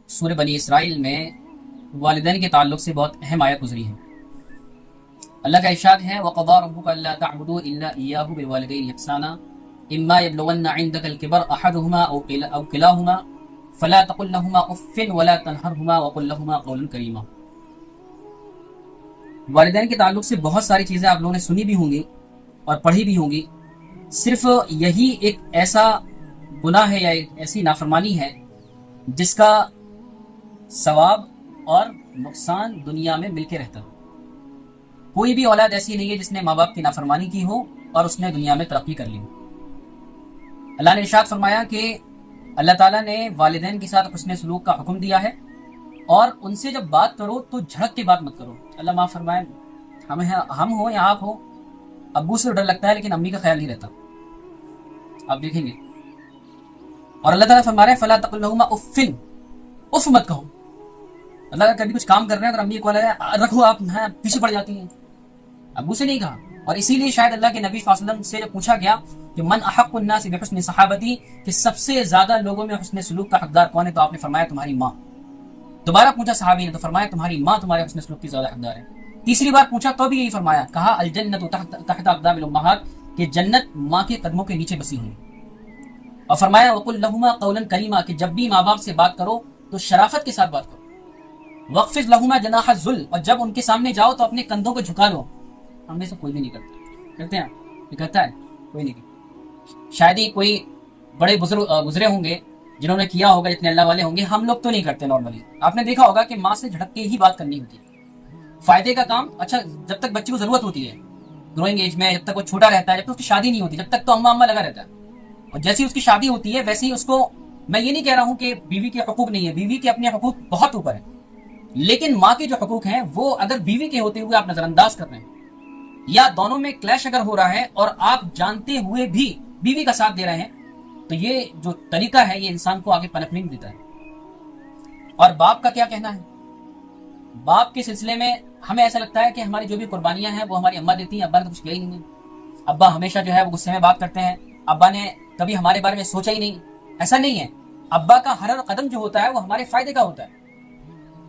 سورہ بنی اسرائیل میں والدین کے تعلق سے بہت اہم آیت گزری ہے۔ اللہ کا ارشاد ہے وَقَضَىٰ رَبُّكَ أَلَّا تَعْبُدُوا إِلَّا إِيَّاهُ بِالْوَالِدَيْنِ إِحْسَانًا إِمَّا يَبْلُغَنَّ عِندَكَ الْكِبَرَ أَحَدُهُمَا أَوْ كِلَاهُمَا فَلَا تَقُل لَّهُمَا أُفٍّ وَلَا تَنْهَرْهُمَا وَقُل لَّهُمَا قَوْلًا كَرِيمًا۔ والدین کے تعلق سے بہت ساری چیزیں آپ لوگوں نے سنی بھی ہوں گی اور پڑھی بھی ہوں گی، صرف یہی ایک ایسا گناہ ہے یا ایک ایسی نافرمانی ہے جس کا ثواب اور نقصان دنیا میں مل کے رہتا ہے۔ کوئی بھی اولاد ایسی نہیں ہے جس نے ماں باپ کی نافرمانی کی ہو اور اس نے دنیا میں ترقی کر لی ہو۔ اللہ نے ارشاد فرمایا کہ اللہ تعالیٰ نے والدین کے ساتھ حسن سلوک کا حکم دیا ہے اور ان سے جب بات کرو تو جھڑک کے بات مت کرو۔ اللہ معاف فرمائے، ہم ہو یا آپ ہو، ابو سے ڈر لگتا ہے لیکن امی کا خیال نہیں رہتا، آپ دیکھیں گے۔ اور اللہ تعالیٰ فرما رہے ہیں فلا تقل لهما اف، اف مت کہو۔ اللہ کا کبھی کچھ کام کر رہے ہیں اور امی کو رکھو، آپ پیچھے پڑ جاتی ہیں، ابو سے نہیں کہا۔ اور اسی لیے شاید اللہ کے نبی صلی اللہ علیہ وسلم سے جب پوچھا گیا کہ من احق الناس بحسن صحابتی، کہ سب سے زیادہ لوگوں میں حسن سلوک کا حقدار کون ہے، تو آپ نے فرمایا تمہاری ماں۔ دوبارہ پوچھا صحابی نے تو فرمایا تمہاری ماں تمہارے حسن سلوک کی زیادہ حقدار ہے۔ تیسری بار پوچھا تو بھی یہی فرمایا، کہا الجنت تحت اقدام الامہات، کہ جنت ماں کے قدموں کے نیچے بسی ہوئی۔ اور فرمایا وقل لهما قولا کریما، کہ جب بھی ماں باپ سے بات کرو تو شرافت کے ساتھ بات کرو۔ واخفض لهما جناح الذل، اور جب ان کے سامنے جاؤ تو اپنے کندھوں کو جھکا لو۔ ہم میں سے کوئی بھی نہیں کرتا، کرتے ہیں؟ یہ کرتا ہے؟ کوئی نہیں کرتا۔ شاید ہی کوئی بڑے بزرگ گزرے ہوں گے جنہوں نے کیا ہوگا، جتنے اللہ والے ہوں گے، ہم لوگ تو نہیں کرتے نارملی۔ آپ نے دیکھا ہوگا کہ ماں سے جھڑک کے ہی بات کرنی ہوتی ہے، فائدے کا کام۔ اچھا جب تک بچے کو ضرورت ہوتی ہے گروئنگ ایج میں، جب تک وہ چھوٹا رہتا ہے، جب تک اس کی شادی نہیں ہوتی، جب تک تو اما لگا رہتا ہے، اور جیسے ہی اس کی شادی ہوتی ہے ویسے ہی اس کو، میں یہ نہیں کہہ رہا ہوں کہ بیوی کے حقوق نہیں ہے، بیوی کے اپنے حقوق بہت اوپر ہیں، لیکن ماں کے جو حقوق ہیں وہ اگر بیوی کے ہوتے ہوئے آپ نظر انداز کر رہے ہیں یا دونوں میں کلیش اگر ہو رہا ہے اور آپ جانتے ہوئے بھی بیوی کا ساتھ دے رہے ہیں، تو یہ جو طریقہ ہے یہ انسان کو آگے پنپنے نہیں دیتا ہے۔ اور باپ کا کیا کہنا ہے؟ باپ کے سلسلے میں ہمیں ایسا لگتا ہے کہ ہماری جو بھی قربانیاں ہیں وہ ہماری اماں دیتی ہیں، ابا نے تو کچھ کیا ہی نہیں ہے۔ ابا ہمیشہ جو ہے وہ غصے میں بات کرتے ہیں، ابا نے کبھی ہمارے بارے میں سوچا ہی نہیں۔ ایسا نہیں ہے، ابا کا ہر قدم جو ہوتا ہے وہ ہمارے فائدے کا ہوتا ہے،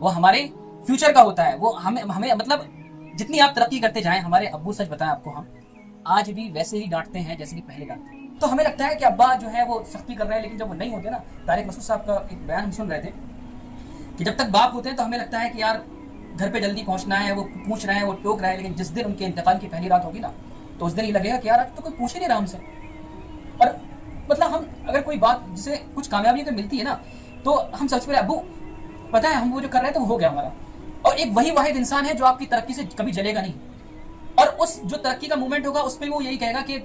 وہ ہمارے فیوچر کا ہوتا ہے، وہ ہمیں مطلب جتنی آپ ترقی کرتے جائیں، ہمارے ابو سچ بتائیں آپ کو، ہم آج بھی ویسے ہی ڈانٹتے ہیں جیسے کہ پہلے ڈانٹتے ہیں۔ تو ہمیں لگتا ہے کہ ابا جو ہے وہ سختی کر رہے ہیں، لیکن جب وہ نہیں ہوتے نا، طارق مسعود صاحب کا ایک بیان ہم سن رہے تھے کہ جب تک باپ ہوتے ہیں تو ہمیں لگتا ہے کہ یار گھر پہ جلدی پہنچنا ہے، وہ پوچھ رہے ہیں، وہ ٹوک رہے ہیں، لیکن جس دن ان کے انتقال کی پہلی رات ہوگی نا تو اس دن یہ لگے گا کہ یار تو کوئی پوچھ ہی نہیں رہا ہم سے۔ اور مطلب ہم اگر کوئی بات جسے کچھ کامیابی اگر ملتی ہے نا تو ہم سب سے پہلے ابو پتہ ہے ہم وہ جو کر رہے ہیں تو وہ ہو گیا ہمارا۔ اور ایک وہی واحد انسان ہے جو آپ کی ترقی سے کبھی جلے گا نہیں، اور اس جو ترقی کا مومنٹ ہوگا اس پہ وہ یہی کہے گا کہ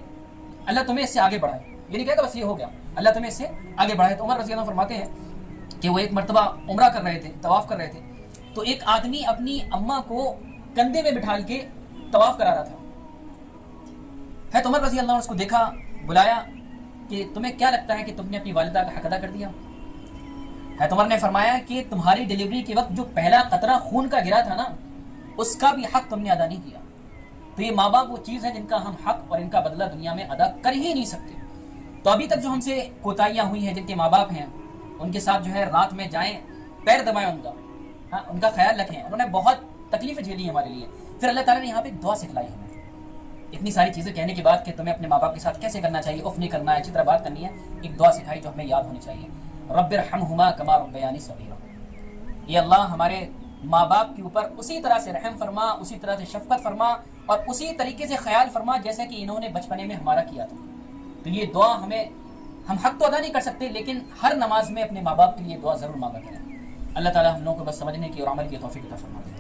اللہ تمہیں اس سے آگے بڑھائے، یہ نہیں کہے گا بس یہ ہو گیا، اللہ تمہیں اس سے آگے بڑھائے۔ تو عمر رضی اللہ عنہ فرماتے ہیں کہ وہ ایک مرتبہ عمرہ کر رہے تھے، طواف کر رہے تھے، تو ایک آدمی اپنی اماں کو کندھے میں بٹھا کے طواف کرا رہا تھا۔ ہے تو عمر رضی اللہ عنہ اس کو دیکھا، بلایا کہ تمہیں کیا لگتا ہے کہ تم نے اپنی والدہ کا حق ادا کر دیا؟ ہے تو عمر نے فرمایا کہ تمہاری ڈیلیوری کے وقت جو پہلا قطرہ خون کا گرا تھا نا اس کا بھی حق تم نے ادا نہیں کیا۔ تو یہ ماں باپ وہ چیز ہے جن کا ہم حق اور ان کا بدلہ دنیا میں ادا کر ہی نہیں سکتے۔ تو ابھی تک جو ہم سے کوتاہیاں ہوئی ہیں، جن کے ماں باپ ہیں ان کے ساتھ جو ہے رات میں جائیں، پیر دبائیں ان کا خیال رکھیں، انہوں نے بہت تکلیفیں جھیلی ہمارے لیے۔ پھر اللہ تعالیٰ نے یہاں پہ ایک دعا سکھلائی ہمیں، اتنی ساری چیزیں کہنے کے بعد کہ تمہیں اپنے ماں باپ کے ساتھ کیسے کرنا چاہیے، اف نہیں کرنا ہے، اچھی طرح بات کرنی ہے، ایک دعا سکھائی جو ہمیں یاد ہونی چاہیے، رب ارحمہما کما ربیانی صغیرا۔ یہ اللہ ہمارے ماں باپ کے اوپر اسی طرح سے رحم فرما، اسی طرح سے شفقت فرما اور اسی طریقے سے خیال فرما جیسے کہ انہوں نے بچپنے میں ہمارا کیا تھا۔ تو یہ دعا ہم حق تو ادا نہیں کر سکتے، لیکن ہر نماز میں اپنے ماں باپ کے لیے دعا ضرور مانگا کریں۔ اللہ تعالیٰ ہم لوگوں کو بس سمجھنے کی اور عمل کی توفیق عطا فرما دے۔